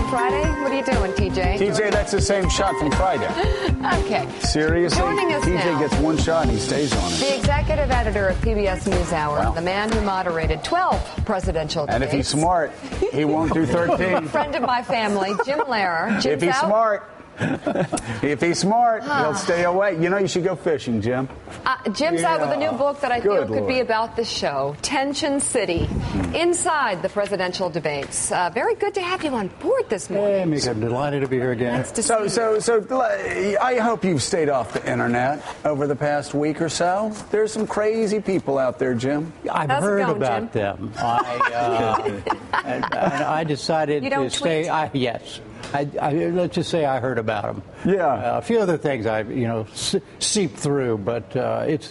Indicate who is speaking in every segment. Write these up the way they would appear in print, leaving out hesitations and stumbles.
Speaker 1: Friday? What are you doing, TJ?
Speaker 2: TJ, that's the same shot from Friday.
Speaker 1: Okay.
Speaker 2: Seriously?
Speaker 1: Joining us
Speaker 2: TJ
Speaker 1: now,
Speaker 2: gets one shot and he stays on it.
Speaker 1: the executive editor of PBS NewsHour,
Speaker 2: Wow.
Speaker 1: the man who moderated 12 presidential debates.
Speaker 2: And if he's smart, he won't do 13.
Speaker 1: Friend of my family, Jim Lehrer.
Speaker 2: If he's smart. If he's smart, he'll stay away. You know, you should go fishing, Jim.
Speaker 1: Jim's out with a new book that I feel
Speaker 2: Good
Speaker 1: could be
Speaker 2: Lord.
Speaker 1: about this show, Tension City, inside the presidential debates. Very good to have you on board this morning.
Speaker 3: Hey, Mika, I'm delighted to be here again.
Speaker 1: Nice to see you.
Speaker 2: So I hope you've stayed off the internet over the past week or so. There's some crazy people out there, Jim.
Speaker 3: I've
Speaker 1: How's it
Speaker 3: heard
Speaker 1: going,
Speaker 3: about
Speaker 1: Jim?
Speaker 3: them. And I decided
Speaker 1: You
Speaker 3: to
Speaker 1: don't
Speaker 3: stay.
Speaker 1: tweet?
Speaker 3: Yes. Let's just say I heard about them.
Speaker 2: Yeah.
Speaker 3: A few other things I've seeped through, but it's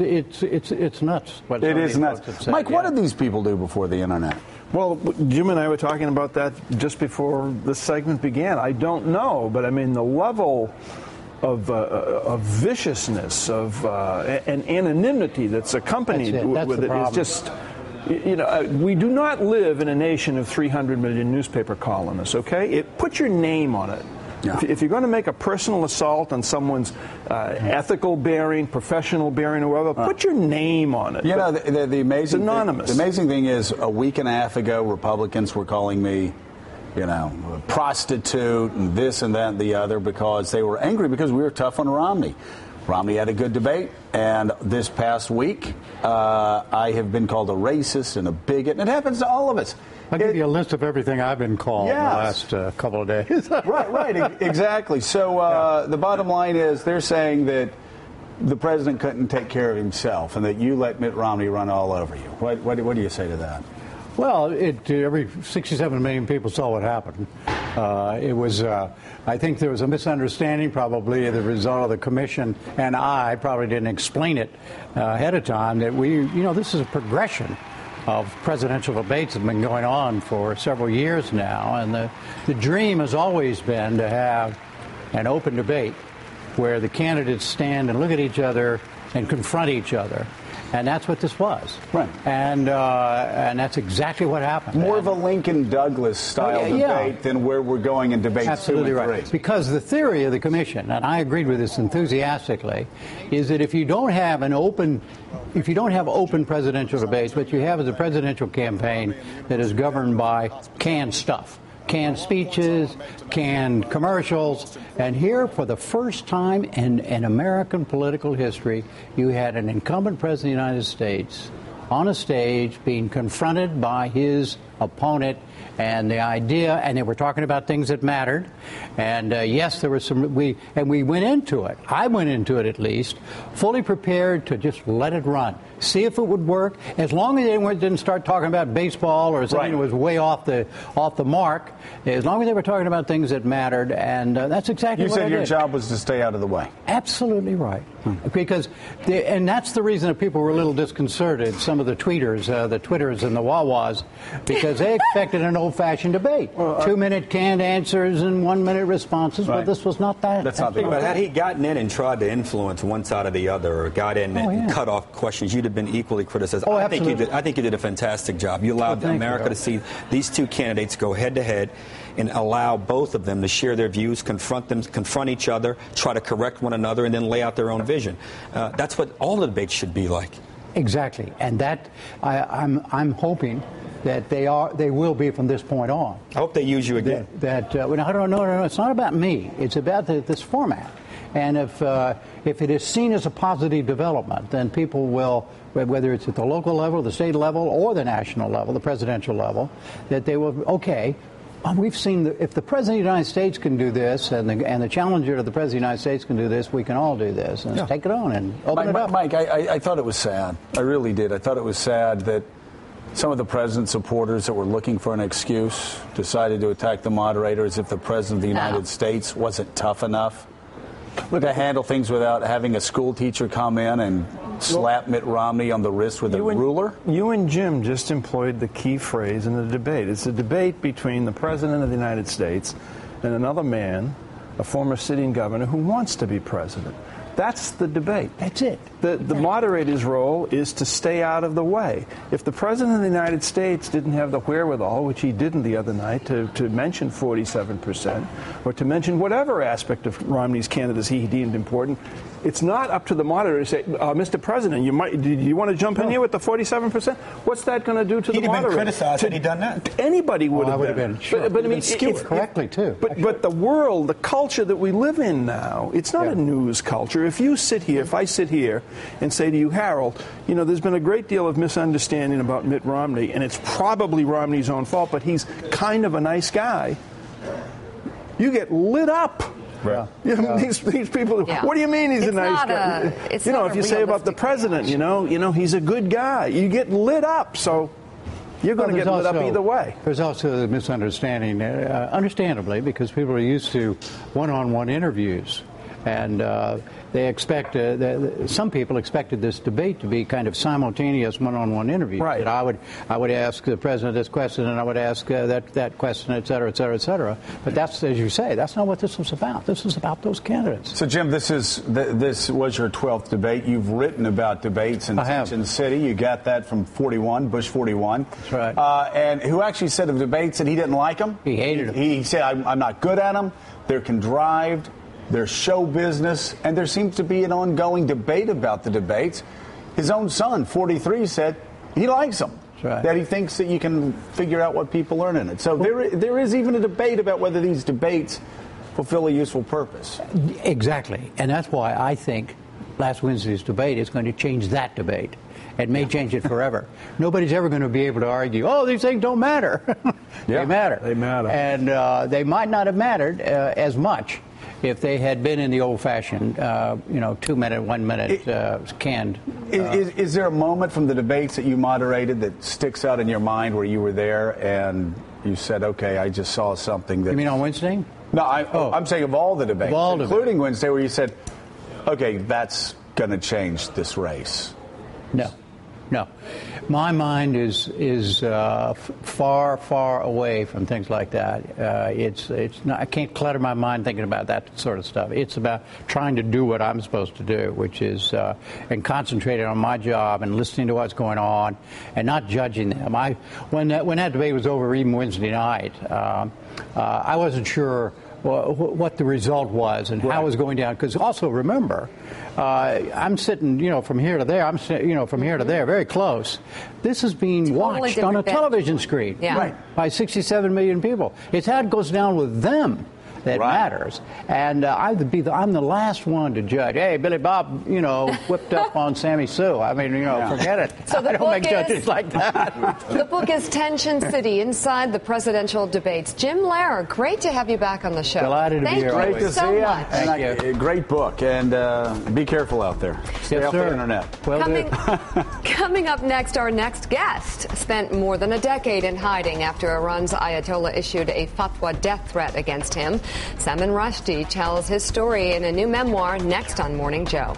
Speaker 3: nuts. What some
Speaker 2: It
Speaker 3: of
Speaker 2: is
Speaker 3: these
Speaker 2: nuts.
Speaker 3: folks have said,
Speaker 2: Mike, what
Speaker 3: yeah.
Speaker 2: did these people do before the internet?
Speaker 4: Well, Jim and I were talking about that just before this segment began. I don't know, but I mean the level of viciousness, and anonymity that's accompanied
Speaker 3: That's
Speaker 4: with
Speaker 3: the
Speaker 4: it
Speaker 3: problem.
Speaker 4: is just. We do not live in a nation of 300 million newspaper columnists, okay? Put your name on it.
Speaker 2: Yeah.
Speaker 4: If you're going to make a personal assault on someone's ethical bearing, professional bearing, or whatever, put your name on it.
Speaker 2: You know, the amazing
Speaker 4: It's anonymous.
Speaker 2: The amazing thing is, a week and a half ago, Republicans were calling me, a prostitute and this and that and the other because they were angry because we were tough on Romney. Romney had a good debate, and this past week, I have been called a racist and a bigot, and it happens to all of us.
Speaker 3: I'll give you a list of everything I've been called in the last couple of days.
Speaker 2: Right, exactly. So the bottom line is they're saying that the president couldn't take care of himself and that you let Mitt Romney run all over you. What do you say to that?
Speaker 3: Well, every 67 million people saw what happened. It was, I think there was a misunderstanding probably as a result of the commission, and I probably didn't explain it ahead of time, that this is a progression of presidential debates that have been going on for several years now, and the dream has always been to have an open debate where the candidates stand and look at each other and confront each other. And that's what this was.
Speaker 2: Right.
Speaker 3: And that's exactly what happened.
Speaker 2: More of a Lincoln Douglas style debate than where we're going in debates
Speaker 3: Absolutely
Speaker 2: 2 and 3.
Speaker 3: right. Because the theory of the commission, and I agreed with this enthusiastically, is that if you don't have open presidential debates, what you have is a presidential campaign that is governed by canned stuff. Canned speeches, canned commercials, and here for the first time in American political history, you had an incumbent president of the United States on a stage being confronted by his opponent, and the idea, and they were talking about things that mattered, and yes, there was we went into it. I went into it at least fully prepared to just let it run, see if it would work. As long as they didn't start talking about baseball or something that was way off the mark, as long as they were talking about things that mattered, and that's exactly what I did.
Speaker 2: You said your job was to stay out of the way.
Speaker 3: Absolutely right. Because, and that's the reason that people were a little disconcerted, some of the tweeters, the Twitters and the Wawas, because they expected an old-fashioned debate. 2-minute canned answers and 1-minute responses, but this was not that.
Speaker 2: That's not the
Speaker 5: But had he gotten in and tried to influence one side or the other, or got in and cut off questions, you'd have been equally criticized. I think you did a fantastic job. You allowed America to see these two candidates go head-to-head and allow both of them to share their views, confront each other, try to correct one another, and then lay out their own vision. That's what all the debates should be like.
Speaker 3: Exactly, and that I'm hoping that they will be from this point on.
Speaker 5: I hope they use you again.
Speaker 3: No, it's not about me. It's about this format. And if it is seen as a positive development, then people will, whether it's at the local level, the state level, or the national level, the presidential level, that they will, we've seen if the President of the United States can do this, and the challenger to the President of the United States can do this, we can all do this. And take it on and open it up.
Speaker 2: Mike, I thought it was sad. I really did. I thought it was sad that some of the president's supporters that were looking for an excuse decided to attack the moderator as if the President of the United States wasn't tough enough to handle things without having a school teacher come in and slap Mitt Romney on the wrist with a ruler.
Speaker 4: You and Jim just employed the key phrase in the debate. It's a debate between the President of the United States and another man, a former sitting governor who wants to be president. That's the debate.
Speaker 3: That's it.
Speaker 4: The moderator's role is to stay out of the way. If the President of the United States didn't have the wherewithal, which he didn't the other night, to mention 47%, or to mention whatever aspect of Romney's candidacy he deemed important, it's not up to the moderator to say, Mr. President, do you want to jump in here with the 47%? What's that going to do to the moderator?
Speaker 5: He'd have been criticized had he done that.
Speaker 4: Anybody would have been.
Speaker 3: Sure.
Speaker 4: But I mean,
Speaker 3: skewed correctly, too.
Speaker 4: But the world, the culture that we live in now, it's not a news culture. If I sit here and say to you, Harold, there's been a great deal of misunderstanding about Mitt Romney, and it's probably Romney's own fault, but he's kind of a nice guy, you get lit up.
Speaker 2: Right.
Speaker 4: These people, what do you mean he's a nice guy? If you say about the president, he's a good guy, you get lit up. So you're going to get lit up either way.
Speaker 3: There's also a misunderstanding, understandably, because people are used to one-on-one interviews. And they expect some people expected this debate to be kind of simultaneous one-on-one interviews.
Speaker 4: Right.
Speaker 3: That I would ask the president this question, and I would ask that question, et cetera, et cetera, et cetera. But that's, as you say, that's not what this was about. This was about those candidates.
Speaker 2: So, Jim, this was your 12th debate. You've written about debates in Tension City. You got that from Bush 41.
Speaker 3: That's right.
Speaker 2: And who actually said of debates that he didn't like them?
Speaker 3: He hated them.
Speaker 2: He said, I'm not good at them. They're contrived. There's show business, and there seems to be an ongoing debate about the debates. His own son, 43, said he likes them, that he thinks that you can figure out what people learn in it. So there is even a debate about whether these debates fulfill a useful purpose.
Speaker 3: Exactly, and that's why I think last Wednesday's debate is going to change that debate. It may change it forever. Nobody's ever going to be able to argue, these things don't matter. They matter.
Speaker 4: They matter.
Speaker 3: And they might not have mattered as much if they had been in the old-fashioned, 2-minute, 1-minute canned.
Speaker 2: Is there a moment from the debates that you moderated that sticks out in your mind where you were there and you said, okay, I just saw something that...
Speaker 3: You mean on Wednesday?
Speaker 2: No, I'm saying of all the debates, including Wednesday, where you said, okay, that's going to change this race.
Speaker 3: No. My mind is far, far away from things like that. It's not. I can't clutter my mind thinking about that sort of stuff. It's about trying to do what I'm supposed to do, which is and concentrating on my job and listening to what's going on and not judging them. When that debate was over, even Wednesday night, I wasn't sure what the result was and how it was going down. Because also remember, I'm sitting, from here to there. I'm sitting, from here to there, very close. This is being watched on a television screen by 67 million people. It's how it goes down with them that matters. And I'm the last one to judge. Hey, Billy Bob, whipped up on Sammy Sue. I mean, forget it.
Speaker 1: So
Speaker 3: I don't make judges like that.
Speaker 1: The book is Tension City, Inside the Presidential Debates. Jim Lehrer, great to have you back on the show.
Speaker 3: Delighted to be here.
Speaker 1: Thank you so much.
Speaker 2: Thank you. Great book, and be careful out there. Stay off the internet.
Speaker 1: Coming up next, our next guest spent more than a decade in hiding after Iran's Ayatollah issued a fatwa death threat against him. Salman Rushdie tells his story in a new memoir next on Morning Joe.